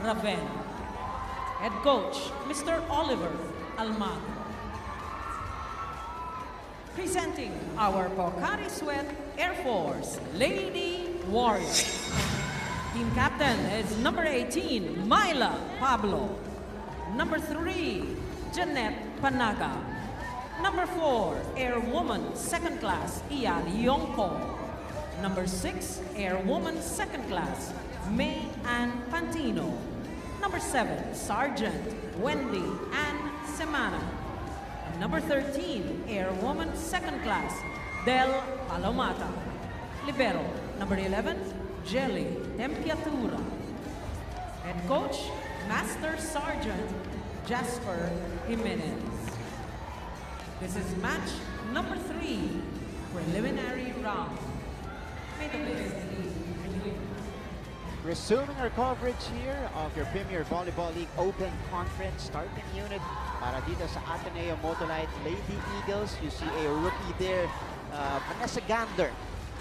Raven. Head coach, Mr. Oliver Almagro. Presenting our Pocari Sweat Air Force Lady Warriors. Team captain is number 18, Myla Pablo. Number 3, Jeanette Panaga. Number 4, Airwoman Second Class, Iyali Yongko. Number 6, Airwoman Second Class, May Ann Pantino. Number 7, Sergeant Wendy Ann Semana. Number 13, Airwoman Second Class, Del Palomata. Libero, number 11, Jelly Tempiatura. Head coach, Master Sergeant Jasper Jimenez. This is match number 3, preliminary round. May the players lead. Resuming our coverage here of your Premier Volleyball League Open Conference starting unit para dito sa Ateneo Motolite Lady Eagles. You see a rookie there, Vanessa Gander,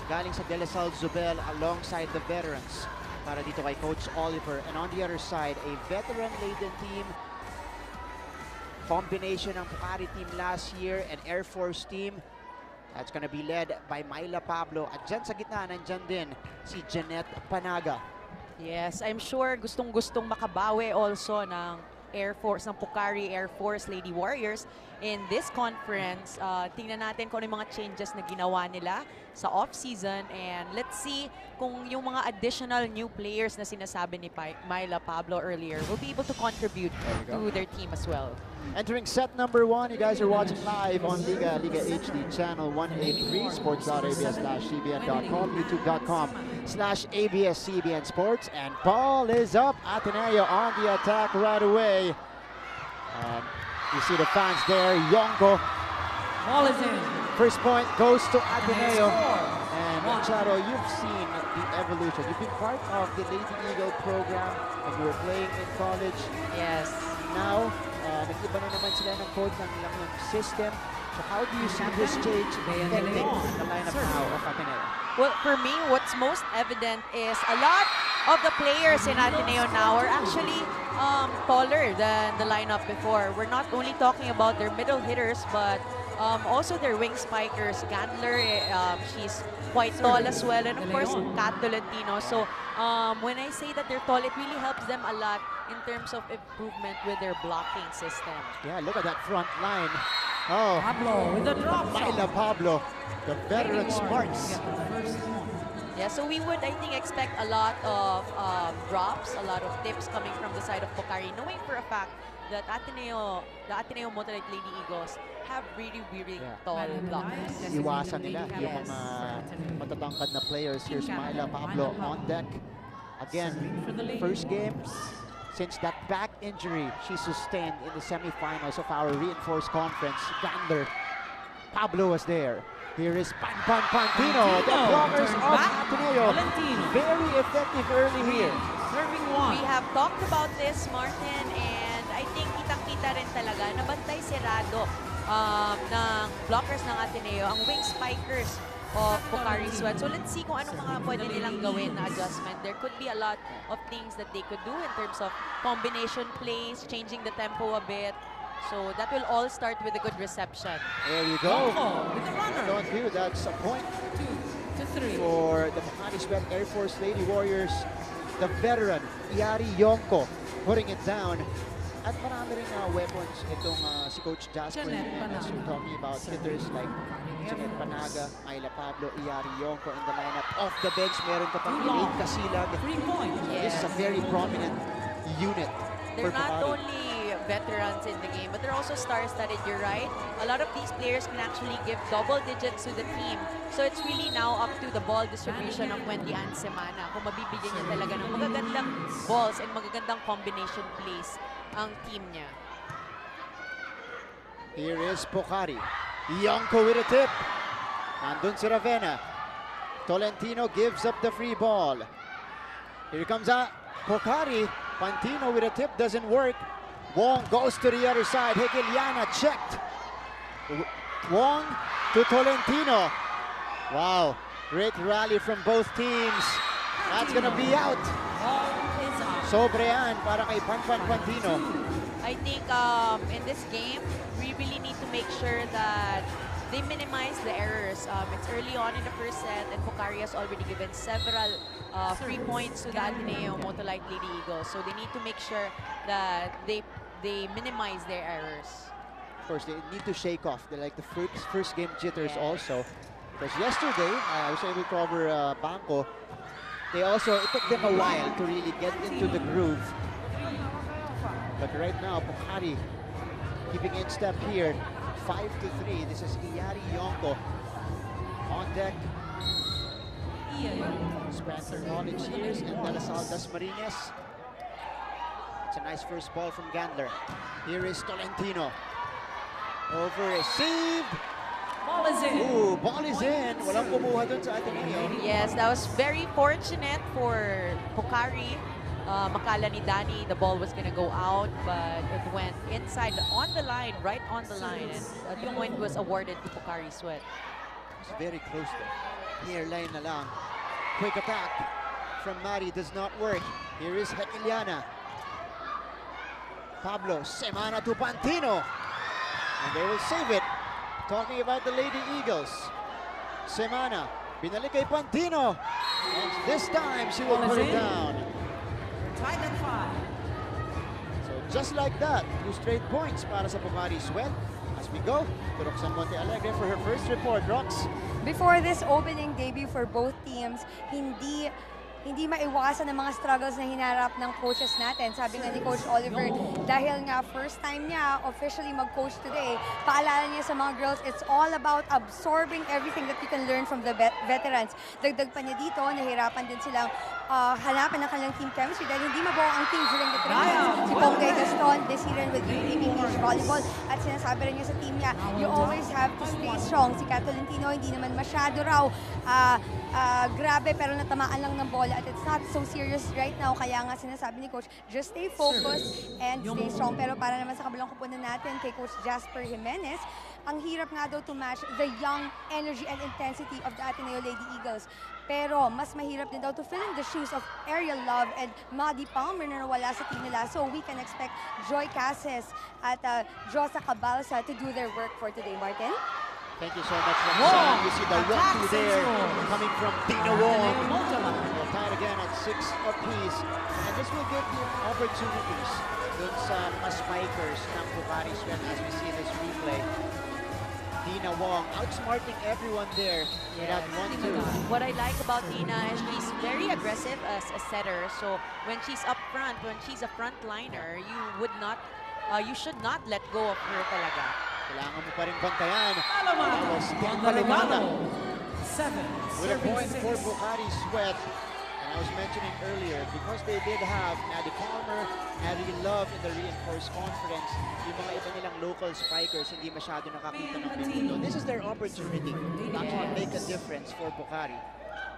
galing sa De La Salle Zubel alongside the veterans para dito kay Coach Oliver. And on the other side, a veteran-laden team, combination ng Pocari team last year and Air Force team. That's gonna be led by Myla Pablo. At dyan sa gitna, nandyan din si Jeanette Panaga. Yes, I'm sure gustong-gustong makabawi also ng Air Force, ng Pocari Air Force Lady Warriors in this conference. Tingnan natin kung ano yung mga changes na ginawa nila sa off-season, and let's see kung yung mga additional new players na sinasabi ni Myla Pablo earlier will be able to contribute to their team as well. Entering set number 1, you guys are watching live on Liga HD channel 183, sports.abs/cbn.com, youtube.com/abs-cbn sports, and ball is up. Ateneo on the attack right away. You see the fans there. Yonko. Ball is in. First point goes to Ateneo. And Charo, you've seen the evolution. You've been part of the Lady Eagle program when you were playing in college. Yes. Now, nag-iba na naman sila ng coach ng ilang system. So how do you see this change affecting the lineup now of Ateneo? Well, for me, what's most evident is a lot of the players in Ateneo now are actually taller than the lineup before. We're not only talking about their middle hitters, but also their wing spikers. Gandler, she's quite tall as well, and of course, Kat Tolentino. So when I say that they're tall, it really helps them a lot in terms of improvement with their blocking system. Yeah, look at that front line. Oh, Pablo with the drop. Myla Pablo, the veteran Sparks. Yeah, so we would, I think, expect a lot of drops, a lot of tips coming from the side of Pocari, knowing for a fact that the Ateneo Motolite Lady Eagles have really tall blockers. Iwasan nila yung mga matatangkad na players. Here's Myla Pablo on deck. Again, first game since that back injury she sustained in the semifinals of our reinforced conference. Gander. Pablo was there. Here is Pantino. The blockers of Ateneo. Very effective early here. Serving one. We have talked about this, Martin, and I think kitang-kita rin talaga na bantay sirado ng blockers ng Ateneo, ang wing spikers of Pocari Sweat. So let's see kung anong mga pwede nilang gawin na adjustment. There could be a lot of things that they could do in terms of combination plays, changing the tempo a bit. So that will all start with a good reception. There you go. With the runner. Don't do, that's a point 2 to 3 for the Pocari Sweat Air Force Lady Warriors. The veteran, Iari Yonko, putting it down. At marami rin weapons itong si Coach Jasper Jimenez. We're talking about hitters like Jeanette Panaga, Myla Pablo, Iari Yonko in the lineup. Off the bench, meron ka pang Elaine Casilag. 3 points. This is a very prominent unit They're for not Pocari. only veterans in the game, but they're also star-studded. You're right. A lot of these players can actually give double digits to the team. So it's really now up to the ball distribution of Wendy Ann Semana kung mabibigyan niya talaga ng magagandang balls and magagandang combination plays ang team niya. Here is Pocari. Yonko with a tip. Nandun si Ravenna. Tolentino gives up the free ball. Here comes Pocari. Pantino with a tip, doesn't work. Wong goes to the other side. Hegeliana checked. Wong to Tolentino. Wow, great rally from both teams. That's gonna be out. Ball is out. Sobre yan para kay Panpan Pantino. I think in this game, we really need to make sure that they minimize the errors. It's early on in the first set, and Pocari has already given several free points to the Ateneo Motolite Lady Eagles. So they need to make sure that they minimize their errors. Of course, they need to shake off the first game jitters Yes. also. Because yesterday, I was able to cover Banco. It took them a while to really get into the groove. But right now, Pocari keeping in step here. 5-3. This is Iyari Yonko on deck. Spencer Knowledge here and De La Salle Dasmariñas. It's a nice first ball from Gandler. Here is Tolentino. Over received. Ball is in. Ooh, ball is in. Walang kumuha dun sa Ateneo. Yes, that was very fortunate for Pocari. Makala ni Danny, the ball was going to go out, but it went inside on the line, right on the line, and the point was awarded to Pocari Sweat. It's very close though. Here, line na lang. Quick attack from Mari does not work. Here is Hekiliana. Pablo, Semana to Pantino. And they will save it. Talking about the Lady Eagles. Semana, binalik kay Pantino. And this time, she will put it down. Tied at 5. So just like that, 2 straight points para sa Pocari Sweat. As we go to Roxanne Monte Alegre for her first report. Rox. Before this opening debut for both teams, hindi maiwasan ang mga struggles na hinarap ng coaches natin. Sabi nga ni Coach Oliver, dahil nga first time niya officially mag-coach today, paalala niya sa mga girls, it's all about absorbing everything that you can learn from the veterans. Dagdag pa niya dito, nahirapan din silang hanapan ng kanilang team chemistry dahil hindi mabuo ang team during the trainings. Si Ponggay Gaston, this season with UAP Beach Volleyball, at sinasabi rin niya sa team niya, you always have to stay strong. Si Kat Tolentino, hindi naman masyado raw grabe pero natamaan lang ng bola at it's not so serious right now. Kaya nga sinasabi ni Coach, just stay focused and stay strong. Pero para naman sa kabilang kupunan natin kay Coach Jasper Jimenez, ang hirap nga daw to match the young energy and intensity of the Ateneo Lady Eagles. Pero mas mahirap din daw to fill in the shoes of Ariel Love and Maddie Palmer na nawala sa team nila. So we can expect Joy Cases at Josa Cabalsa to do their work for today. Martin? Thank you so much, Roxanne. You see the 1-2 there coming from Tina Wong. We'll tie it again at 6 apiece. And this will give you opportunities dun sa mga spikers ng Pocari Sweat as we see this replay. Tina Wong outsmarting everyone there in that 1-2. What I like about Tina is she's very aggressive as a setter. So when she's up front, when she's a frontliner, you should not let go of her talaga. Kailangan mo pa rin bantayan. Palomano. That was Ken Palomano. 7. With a point for Pocari Sweat. And I was mentioning earlier, because they did have Maddie Palmer, Maddie Love in the reinforced conference, yung mga iba nilang local spikers hindi masyado nakakita ng minuto. This is their opportunity to actually make a difference for Pocari.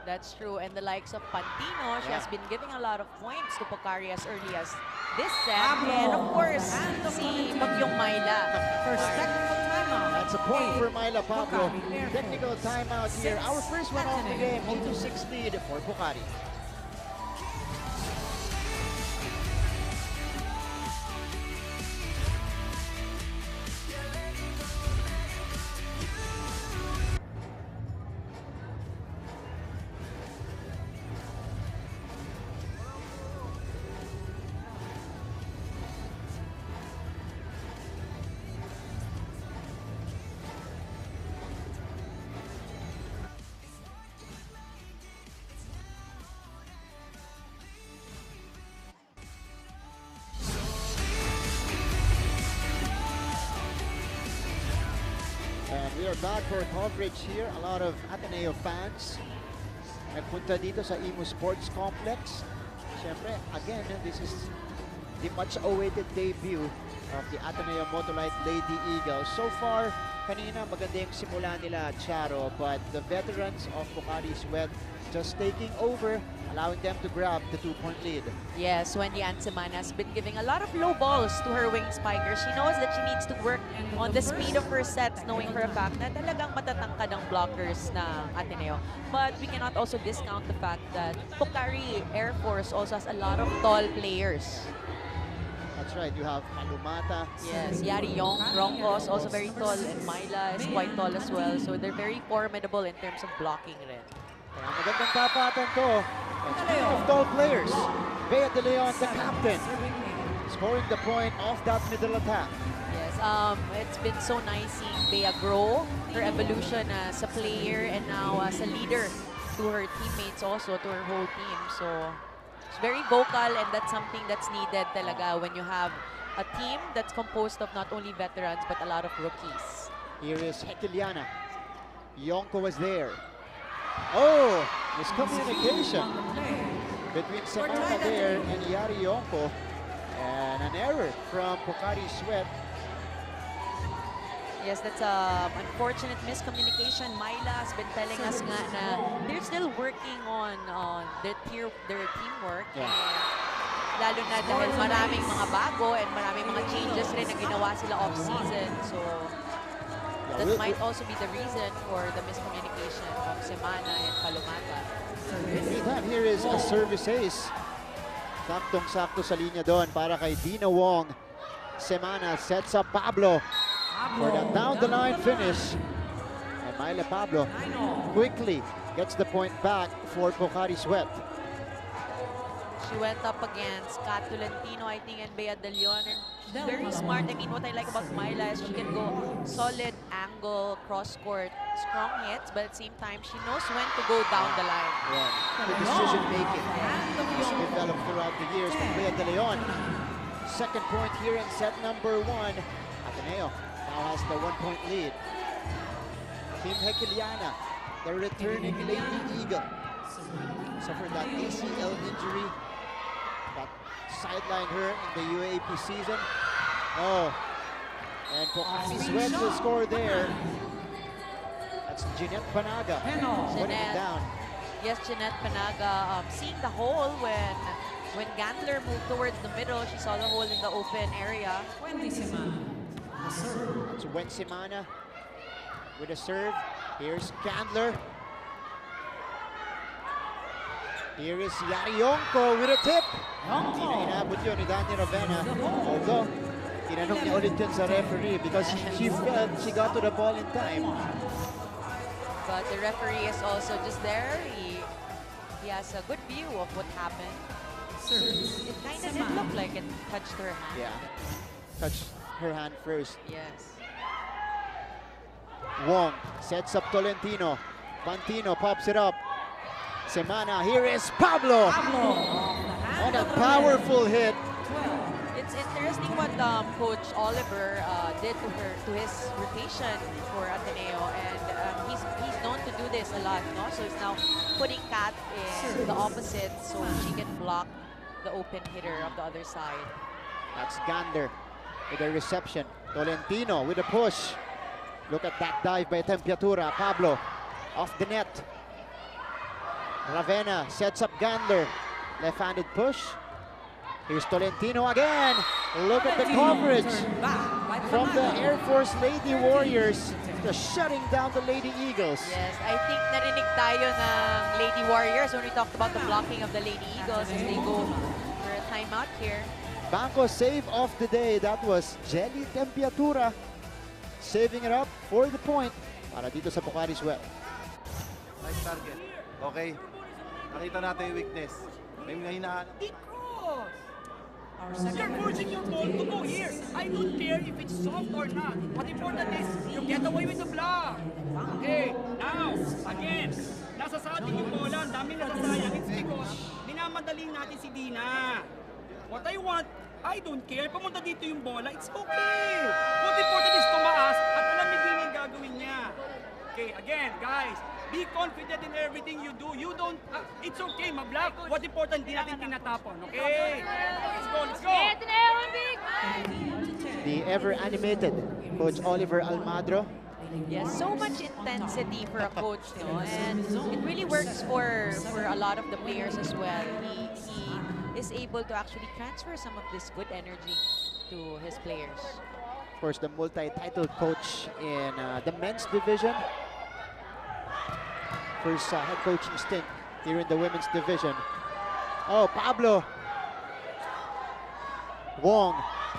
That's true. And the likes of Pantino, she has been giving a lot of points to Pocari as early as this set. And of course, si Bagyong Myla. First technical timeout. That's a point for Myla Pablo. Pocari. Technical timeout here. Our first one of the game, 8-6 lead for Pocari. And we are back for coverage here. A lot of Ateneo fans nagpunta dito sa Imo Sports Complex. Siyempre, again, this is the much-awaited debut of the Ateneo Motolite Lady Eagles. So far, kanina maganda yung simula nila, Charo, but the veterans of Pocari Sweat just taking over, allowing them to grab the 2-point lead. Yes, Wendy Ansemana has been giving a lot of low balls to her wing spikers. She knows that she needs to work on the speed of her sets, knowing for a fact na talagang matatangkad ang blockers ng Ateneo. But we cannot also discount the fact that Pocari Air Force also has a lot of tall players. That's right, you have Malumata. Yes, Yari Yong, Roncos, also very tall, and Myla is quite tall as well. So they're very formidable in terms of blocking rin. Kaya magandang tapatan to. And speaking of tall players, Bea De Leon, the captain, scoring the point off that middle attack. Yes, it's been so nice seeing Bea grow, her evolution as a player and now as a leader to her teammates also, to her whole team. So she's very vocal, and that's something that's needed talaga when you have a team that's composed of not only veterans but a lot of rookies. Here is Hekiliana. Yonko was there. Oh, miscommunication between Semana there and Yari Yonko. And an error from Pocari Sweat. Yes, that's an unfortunate miscommunication. Myla has been telling us nga na they're still working on their teamwork. Yeah. And lalo na dahil maraming mga bago and maraming mga changes rin na ginawa sila off-season. So that might also be the reason for the miscommunication of Semana and Palomata. Meantime, here is a service ace. Saktong-sakto sa linya doon para kay Dina Wong. Semana sets up Pablo for the down-the-line finish. And Myla Pablo quickly gets the point back for Pocari Sweat. She went up against Kat Tolentino, I think, and Bea De Leon. And she's very smart. I mean, what I like about Myla is she can go solid angle, cross-court, strong hits, but at the same time, she knows when to go down the line. Yeah, the decision-making has developed throughout the years from Bea De Leon. Second point here in set number 1. Ateneo now has the 1-point lead. Team Hekiliana, the returning Lady Eagle, suffered that ACL injury that sidelined her in the UAP season. Oh, and Pocari Sweat will score there. That's Jeanette Panaga putting it down. Yes, Jeanette Panaga seeing the hole when Gandler moved towards the middle. She saw the hole in the open area. That's Wensimana with a serve. Here's Gandler. Here is Yari Yonko with a tip. Hindi na inabot yun ni Danny Ravena. Although, tinanong niya ulit yun sa referee because she felt she got to the ball in time. But the referee is also just there. He has a good view of what happened. It kind of did look like it touched her hand. Yeah, touched her hand first. Yes. Wong sets up Tolentino. Pantino pops it up. Semana, here is Pablo. On a powerful hit. It's interesting what Coach Oliver did to his rotation for Ateneo, and he's known to do this a lot, no? So he's now putting Kat in the opposite so she can block the open hitter of the other side. That's Gander with a reception. Tolentino with a push. Look at that dive by Tempiatura. Pablo off the net. Ravena sets up Gandler. Left-handed push. Here's Tolentino again. Look at the coverage from the Air Force Lady Warriors. Just shutting down the Lady Eagles. Yes, I think narinig tayo ng Lady Warriors when we talked about the blocking of the Lady Eagles as they go for a timeout here. Banco save of the day. That was Jelly Tempiatura saving it up for the point para dito sa Pocari Sweat. Nice target. Okay. Nakita natin yung weakness. May hinahanap. You're forcing your ball to go here. I don't care if it's soft or not. What important is you get away with the block. Okay, now, again, nasa sa atin yung bola, ang daming nasasayang. It's because minamadaling natin si Dina. What I want, I don't care. Pumunta dito yung bola, it's okay. What important is tumaas at alam ni Dina yung gagawin niya. Okay, again, guys, be confident in everything you do. You don't, it's okay, ma-block. What important, di natin tinatapon, okay? Let's go, let's go! The ever-animated Coach Oliver Almadro Yes, so much intensity for a coach, no? And it really works for a lot of the players as well. He is able to actually transfer some of this good energy to his players. Of course, the multi-title coach in the men's division. First head coaching stint here in the women's division. Oh, Pablo. Wong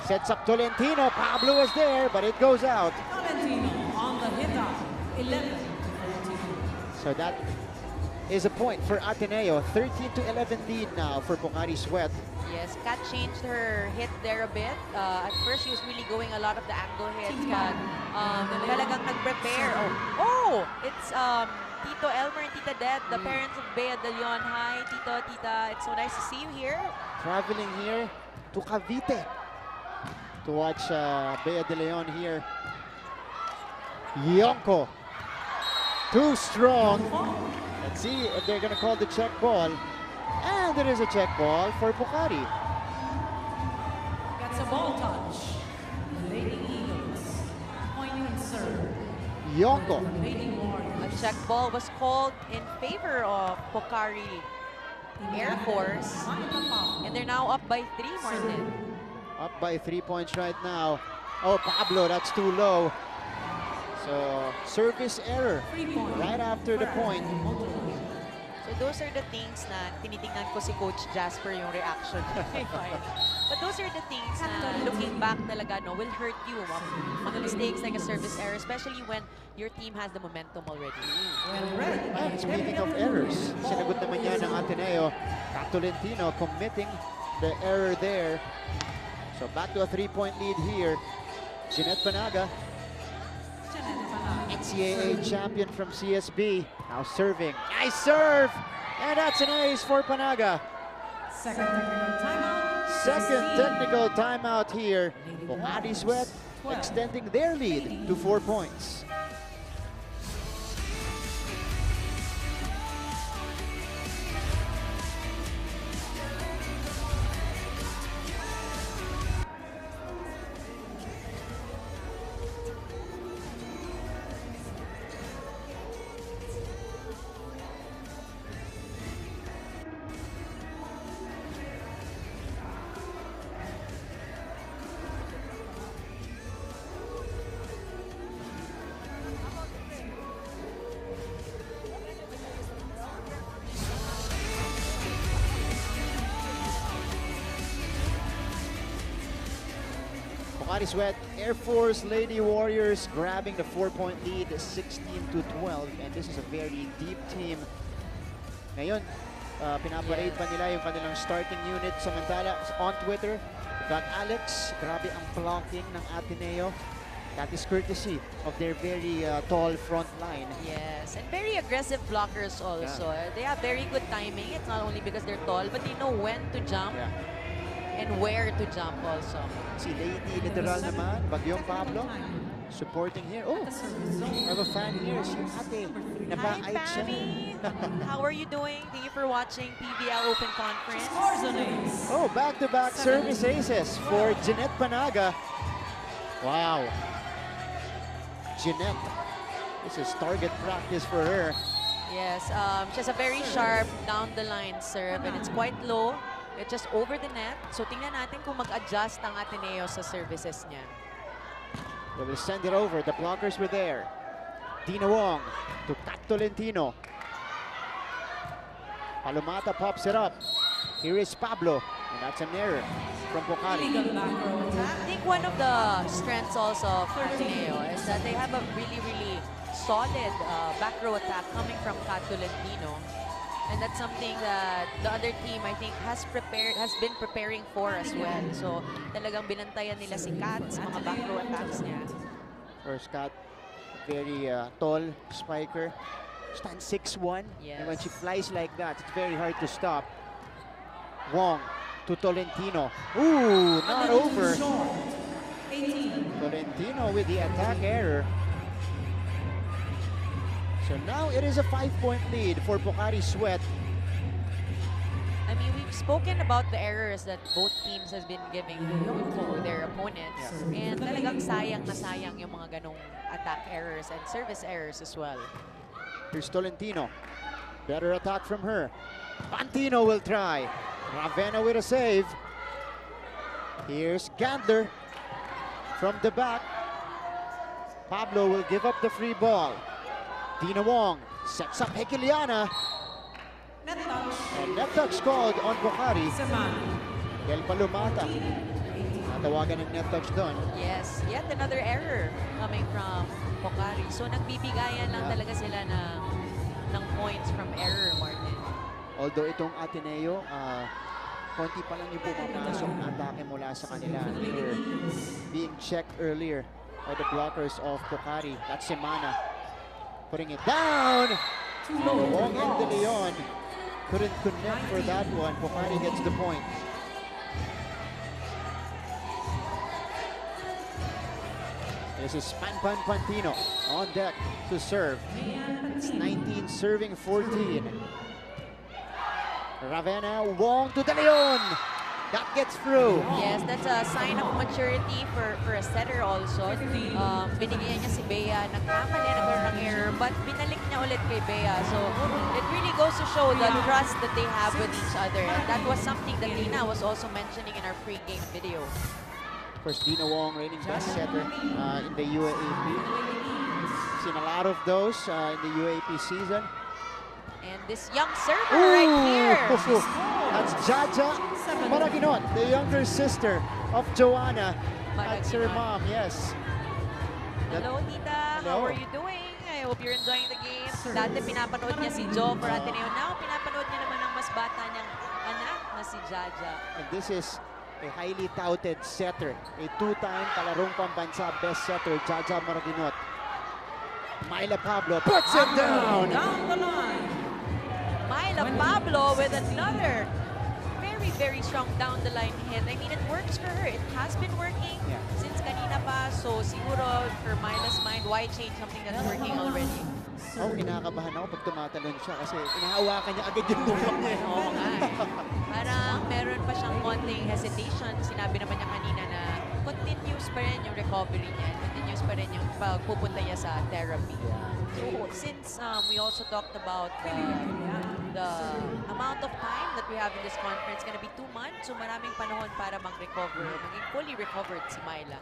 sets up Tolentino. Pablo was there, but it goes out. Tolentino on the hit out, 11 to 14. So that is a point for Ateneo. 13-11 lead now for Pocari Sweat. Yes, Kat changed her hit there a bit. At first, she was really going a lot of the angle hits, but talagang nag-prepare. Oh, it's Tito Elmer and Tita Det, the parents of Bea de Leon. Hi, Tito, Tita. It's so nice to see you here. Traveling here to Cavite to watch Bea de Leon here. Yonko, too strong. Let's see if they're going to call the check ball. And there is a check ball for Pocari. Gets a ball touch. Lady Eagles. Point and serve. Yonko. Lady Warriors. A check ball was called in favor of Pocari Air Force. And they're now up by 3, Martin. Up by 3 points right now. Oh, Pablo, that's too low. So, service error right after the point. So those are the things na tinitingnan ko si Coach Jasper yung reaction. But those are the things na looking back talaga no, will hurt you. Mga mistakes like a service error, especially when your team has the momentum already. And speaking of errors, sinagot naman yan ng Ateneo. Tolentino committing the error there. So back to a 3-point lead here. Jeanette Panaga, NCAA champion from CSB, now serving. Nice serve! And that's an ace for Panaga. Second technical timeout. Second technical timeout here. Pocari Sweat extending their lead to 4 points. Pocari Sweat, Air Force Lady Warriors grabbing the 4-point lead, 16-12, and this is a very deep team. Ngayon, pinaparade pa nila yung kanilang starting unit. Samantala, on Twitter, we've got Alex, grabe ang blocking ng Ateneo. That is courtesy of their very tall front line. Yes, and very aggressive blockers also. Yeah. They have very good timing. It's not only because they're tall, but they know when to jump. And where to jump also. Si Lady literal naman, Bagyong Pablo, supporting here. Oh, I have a fan here, si Ate. Hi, Pammy. How are you doing? Thank you for watching PVL Open Conference. Scores an ace. Oh, back-to-back service aces for Jeanette Panaga. Wow. Jeanette, this is target practice for her. Yes, she has a very sharp down-the-line serve and it's quite low. It's just over the net. So tingnan natin kung mag-adjust ang Ateneo sa services niya. They will send it over. The blockers were there. Dina Wong to Kat Tolentino. Palomata pops it up. Here is Pablo. And that's an error from Pocari. I think one of the strengths also of Ateneo is that they have a really, really solid back row attack coming from Kat Tolentino. And that's something that the other team, I think, has been preparing for as well. So, talagang binantayan nila si Kat sa mga back row attacks niya. First Kat, very tall spiker. Stands 6'1". Yes. And when she flies like that, it's very hard to stop. Wong to Tolentino. Ooh, not over. Tolentino with the attack error. So now it is a 5-point lead for Pocari Sweat. I mean, we've we've spoken about the errors that both teams has been giving to their opponents. And talagang sayang na sayang yung mga ganong attack errors and service errors as well. Here's Tolentino. Better attack from her. Pantino will try. Ravenna with a save. Here's Gandler from the back. Pablo will give up the free ball. Dina Wong sets up Hegeliana. Net touch. And net touch called on Pocari. Semana. Del Palumata. Natawagan ng net touch doon. Yes, yet another error coming from Pocari. So nagbibigayan lang talaga sila ng points from error, Martin. Although itong Ateneo, konti pa lang yung pumapasok na atake mula sa kanila. They're being checked earlier by the blockers of Pocari. That's Semana. Putting it down. Wong and De Leon couldn't connect for that one. Pocari gets the point. This is Pantino on deck to serve. It's 19 serving 14. Ravenna, Wong to De Leon. That gets through. Yes, that's a sign of maturity for a setter also. Binigyan niya si Bea, nagkamali, nagkaroon ng error, but binalik niya ulit kay Bea. So it really goes to show the trust that they have with each other. And that was something that Dina was also mentioning in our pre-game video. First, Dina Wong, reigning best setter in the UAAP. Seen a lot of those in the UAAP season. And this young server right here. That's Jaja Maraginot, the younger sister of Joanna. That's her Maraginot. mom, yes. Hello, Tita. Hello. How are you doing? I hope you're enjoying the game. Dati pinapanood niya si Jo for Ateneo. Now, pinapanood niya naman ang mas bata niyang anak na si Jaja. And this is a highly touted setter. A two-time palarong pambansa best setter, Jaja Maraginot. Myla Pablo puts it down. Down the line. Myla Pablo with another very strong down the line hit. I mean, it works for her. It has been working since kanina pa. So siguro for Myla's mind, why change something that's working already? Oh, kinakabahan ako pag tumatalon siya kasi inahawakan niya agad yung tulak niya. Oo nga eh. Parang meron pa siyang konting hesitation. Sinabi naman niya kanina na continuous pa rin yung recovery niya. Continuous pa rin yung pagpupunta niya sa therapy. So since we also talked about the amount of time that we have in this conference, gonna be 2 months. So maraming panahon para mag-recover, maging fully recovered si Myla.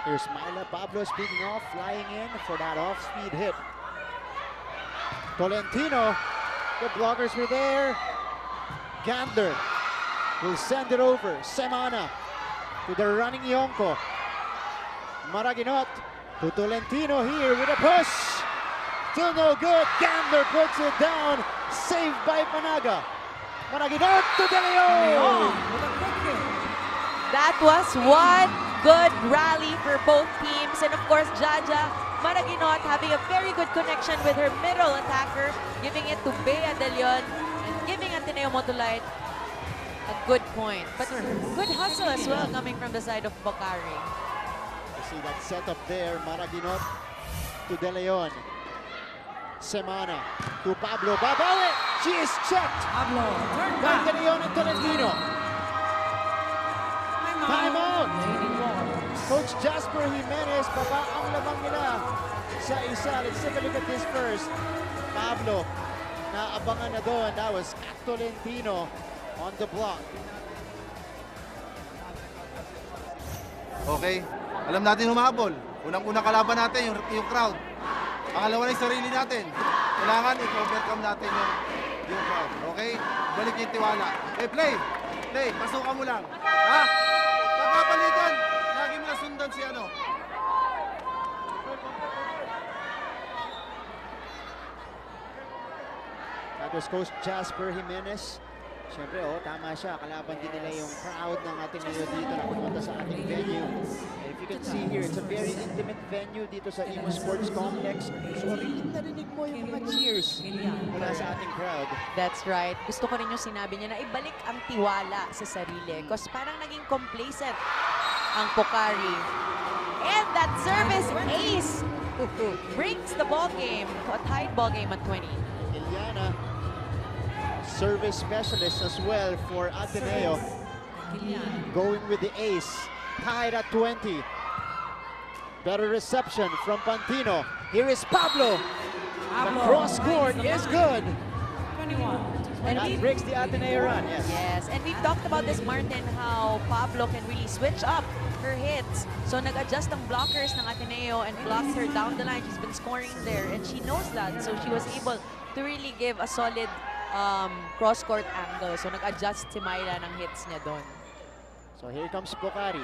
Here's Myla Pablo speaking off, flying in for that off-speed hit. Tolentino, the blockers were there. Gander will send it over. Semana to the running Yonko. Maraginot to Tolentino here with a push. Still no good. Gander puts it down. Saved by Panaga. Maraginot to De Leon. That was one good rally for both teams. And of course, Jaja Maraginot having a very good connection with her middle attacker, giving it to Bea De Leon and giving Ateneo Motolite a good point. But good hustle as well coming from the side of Pocari. You see that setup there. Maraginot to De Leon. Semana to Pablo. Babawi! She is checked Pablo, turn by back. De Leon and Tolentino. Time out! Lady Wong. Coach Jasper Jimenez, baba ang lamang nila sa isa. Let's take a look at this first. Pablo, naabangan na doon. That was Tolentino on the block. Okay, alam natin humabol. Unang-unang kalaban natin yung crowd. Pangalawa na yung sarili natin. Kailangan i-overcome natin yung crowd. Okay? Balik yung tiwala. Play! Play! Pasukan mo lang. Ha? Pagkapalitan! Lagi mo na sundan si ano. That was Coach Jasper Jimenez. Siyempre, tama siya. Kalaban din nila yung crowd ng ating ngayon dito na pumunta sa ating venue. And if you can see here, it's a very intimate venue dito sa Imo Sports Complex. So, narinig mo yung mga cheers mula sa ating crowd. That's right. Gusto ko rin yung sinabi niya na ibalik ang tiwala sa sarili. Because parang naging complacent ang Pocari. And that service ace brings the ball game to a tied ball game at 20. Iliana service specialist as well for Ateneo. Going with the ace, tied at 20. Better reception from Pantino. Here is Pablo. The cross court is good. 21. And That we've, breaks the Ateneo run, yes. yes, and we've talked about this, Martin, how Pablo can really switch up her hits. So nag-adjust ang blockers ng Ateneo and blocked her down the line. She's been scoring there and she knows that. So she was able to really give a solid cross-court angle. So nag-adjust si Myla ng hits niya doon. So here comes Pocari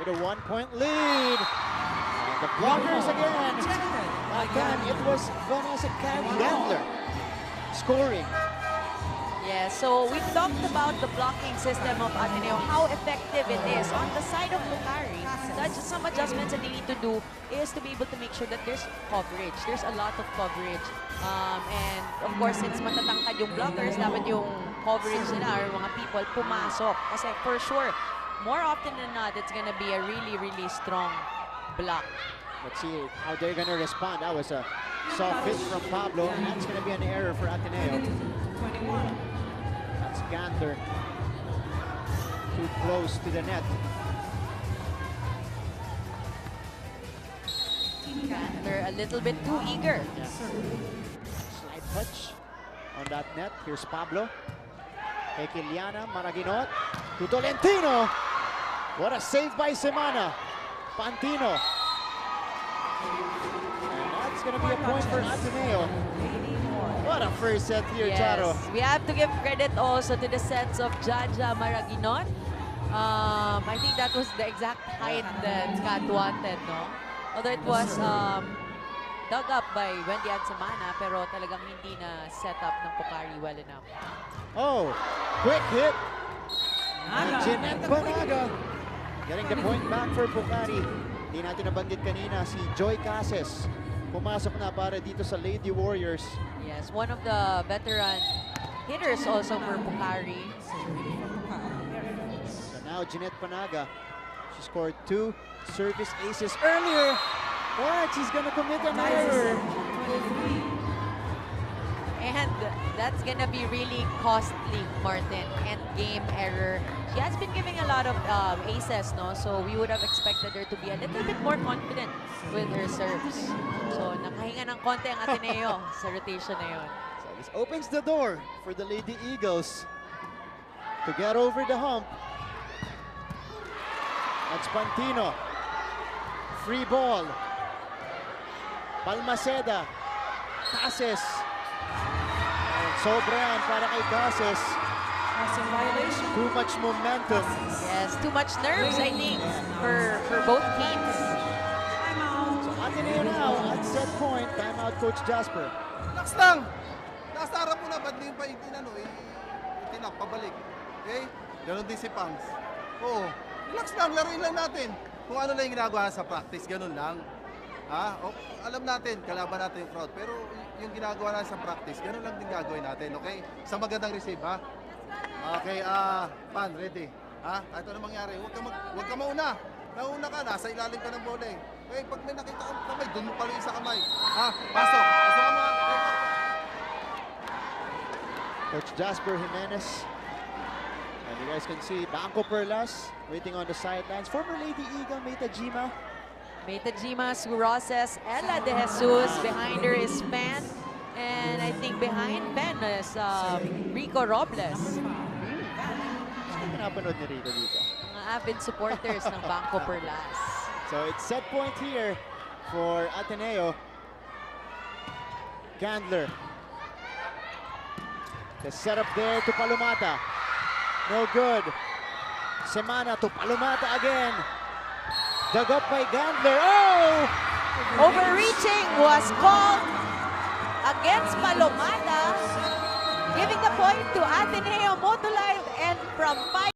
with a 1-point lead. And the blockers again. That time it was Vanessa Gandler scoring. Yeah, so we've talked about the blocking system of Ateneo, how effective it is. On the side of Pocari, some adjustments that they need to do is to be able to make sure that there's coverage. There's a lot of coverage. And of course, since matatangkad yung blockers, dapat yung coverage nila or mga people pumasok. Kasi for sure, more often than not, it's gonna be a really, really strong block. Let's see how they're gonna respond. That was a soft hit from Pablo, and that's gonna be an error for Ateneo. 21. That's Gandler. Too close to the net. They're a little bit too eager. Yeah. Slide touch on that net. Here's Pablo. Kay Kiliana, Maraginot. To Tolentino. What a save by Semana. Pantino. And that's going to be a point for Ateneo. What a first set here, Charo. Yes, we have to give credit also to the sets of Jaja Maraginon. I think that was the exact height that Kat wanted, no? Although it was dug up by Wendy and Semana, pero talagang hindi na set up ng Pocari well enough. Oh, quick hit. Jeanette Banaga getting the point back for Pocari. Hindi natin nabanggit kanina si Joy Cases. Pumasok na para dito sa Lady Warriors. Yes, one of the veteran hitters also for Pocari. So now Jeanette Panaga, she scored 2 service aces earlier. What? She's gonna commit an error. And that's gonna be really costly, Martin. End game error. She has been giving a lot of aces, no? So we would have expected her to be a little bit more confident with her serves. So nakahinga ng konti ang Ateneo sa rotation na yun. So this opens the door for the Lady Eagles to get over the hump. That's Pantino. Free ball. Balmaceda. Cases. Sobra yan para kay Cases. Passing violation. Too much momentum. Yes, too much nerves, I think, for both teams. Timeout. So Ateneo now at set point. Timeout, Coach Jasper. Relax lang. Nasa harap mo na, ba't di pa itinap, pabalik. Okay? Ganon din si Pangs. Oo. Relax lang, laruin lang natin. Kung ano lang yung ginagawa sa practice, ganon lang. Ha? O, alam natin, kalaban natin yung crowd. Pero yung ginagawa natin sa practice, ganon lang din gagawin natin, okay? Sa magandang receive, ha? Okay, Pan, ready? Ha? Ito na mangyari. Huwag ka mauna. Nauna ka, nasa ilalim ka ng bola eh. Okay, pag may nakita kang kamay, doon mo pala yung sa kamay. Ha? Pasok. Pasok ka mga. Coach Jasper Jimenez. And you guys can see Banco Perlas waiting on the sidelines. Former Lady Eagle, Meta Jima. Meta Jima, Roses, Ella De Jesus. Behind her is Pen. And I think behind Pen is Rico Robles. Ano pinapanood ni Rito dito? Mga avid supporters ng Banco Perlas. So it's set point here for Ateneo. Gandler. The setup there to Palomata. No good. Semana to Palomata again. Dug up by Gandler. Oh! Overreaching was called against Palomata, giving the point to Ateneo Motolite, and from 5